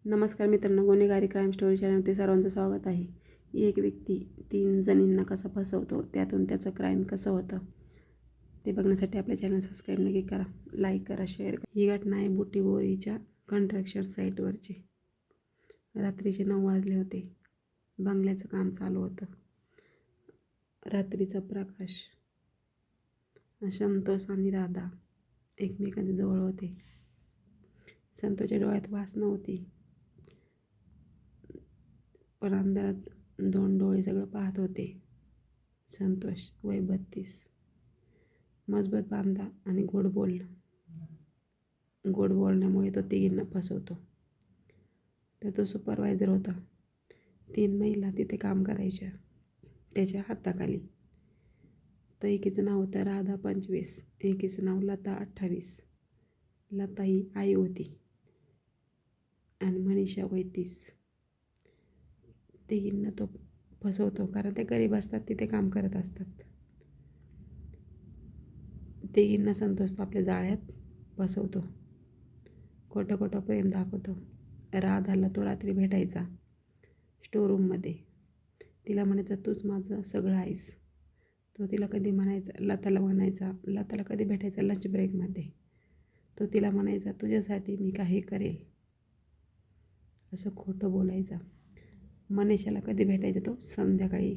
नमस्कार मित्रांनो, गुन्हेगारी क्राईम स्टोरी चॅनलमध्ये सर्वांचं स्वागत आहे. एक व्यक्ती 3 जणींना कसा फसवतो, त्यातून त्याचं क्राईम कसं होतं ते बघण्यासाठी आपल्या चॅनल सबस्क्राईब नक्की करा, लाईक करा, शेअर करा. ही घटना आहे बुटीबोरीच्या कन्स्ट्रक्शन साईटवरची. रात्रीचे 9 वाजले होते. बंगल्याचं काम चालू होतं. रात्रीचा प्रकाश. संतोष आणि राधा एकमेकांच्या जवळ होते. संतोषच्या डोळ्यात वास नव्हती, पण अंधारात 2 डोळे सगळं पाहत होते. संतोष, वय 32, मजबूत बांधा आणि गोड बोलणं. गोड बोलण्यामुळे तो तिघींना फसवतो. तर तो सुपरवायझर होता. 3 महिला तिथे काम करायच्या त्याच्या हाताखाली. तर एकीचं नाव होतं राधा 25, एकीचं नाव लता 28. लता ही आई होती आणि मनीषा वय 30. तिघींना तो फसवतो, कारण ते गरीब असतात, तिथे काम करत असतात. तिघींना संतोष तो आपल्या जाळ्यात फसवतो. खोटं खोटं प्रेम दाखवतो. राधाला तो रात्री भेटायचा स्टोरूममध्ये. तिला म्हणायचा, तूच माझं सगळं आहेस. तो तिला कधी म्हणायचा, लताला कधी भेटायचा लंच ब्रेकमध्ये. तो तिला म्हणायचा, तुझ्यासाठी मी काही करेल, असं खोटं बोलायचा. मनीषाला कधी भेटायचा तो संध्याकाळी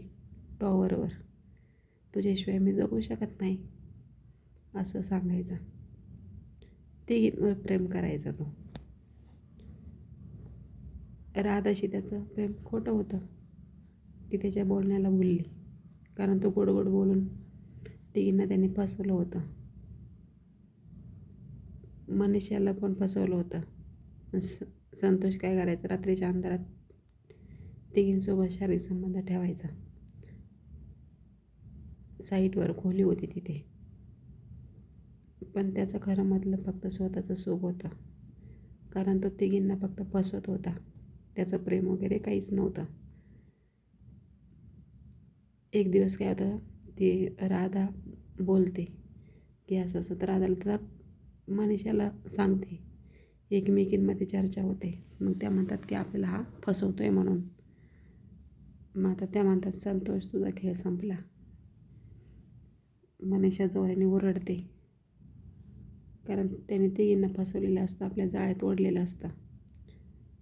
टॉवरवर. तुझ्याशिवाय मी जगू शकत नाही, असं सांगायचा. तिघींवर प्रेम करायचा तो. राधाशी त्याचं प्रेम खोटं होतं. ती त्याच्या बोलण्याला भुलली, कारण तो गोड गोड बोलून तिघींना त्याने फसवलं होतं. मनीषाला पण फसवलं होतं. संतोष काय करायचा, रात्रीच्या अंधारात तिघींसोबत शारीरिक संबंध ठेवायचा. साईटवर खोली होती तिथे, पण त्याचं खरं मतलब फक्त स्वतःचं सुख होतं, कारण तो तिघींना फक्त फसवत होता. त्याचं प्रेम वगैरे काहीच नव्हतं. एक दिवस काय होतं, ती राधा बोलते की असं असं, तर राधाला तर मनीषाला सांगते. एकमेकींमध्ये चर्चा होते. मग त्या म्हणतात की आपल्याला हा फसवतोय म्हणून. मग आता त्या म्हणतात, संतोष तुझा खेळ संपला. मनीषा जोराने ओरडते, कारण त्याने तिघींना फसवलेलं असतं, आपल्या जाळ्यात ओढलेलं असतं.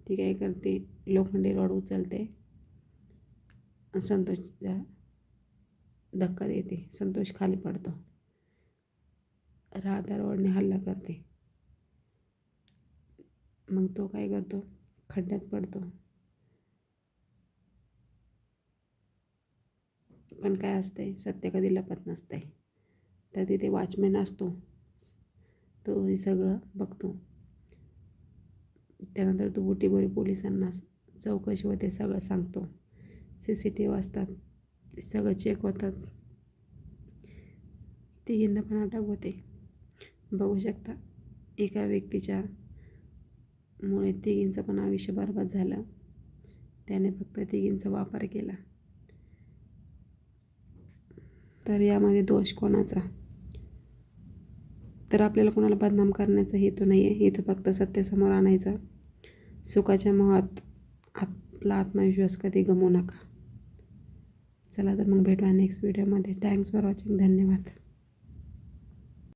ती काय करते, लोखंडी रॉड उचलते, संतोषला धक्का देते. संतोष खाली पडतो. राधा रॉडने हल्ला करते. मग तो काय करतो, खड्ड्यात पडतो. पण काय असतंय, सत्य कधी लपत नसतंय. तर तिथे वॉचमॅन असतो, तो हे सगळं बघतो. त्यानंतर तो बुटीबोरी पोलिसांना चौकशी होते, सगळं सांगतो. CCTV असतात, ते सगळं चेक होतात. तिघींना पण अटक होते. बघू शकता, एका व्यक्तीच्या मुळे तिघींचं पण आयुष्य बरबाद झालं. त्याने फक्त तिघींचा वापर केला. तर यामध्ये दोष कोणाचा? तर आपल्याला कोणाला बदनाम करण्याचा हेतू नाही आहे. हेतू फक्त सत्य समोर आणायचा. सुखाच्या मोहात आपला आत्मविश्वास कधी गमवू नका. चला तर मग भेटूया नेक्स्ट व्हिडिओमध्ये. Thanks for watching. धन्यवाद.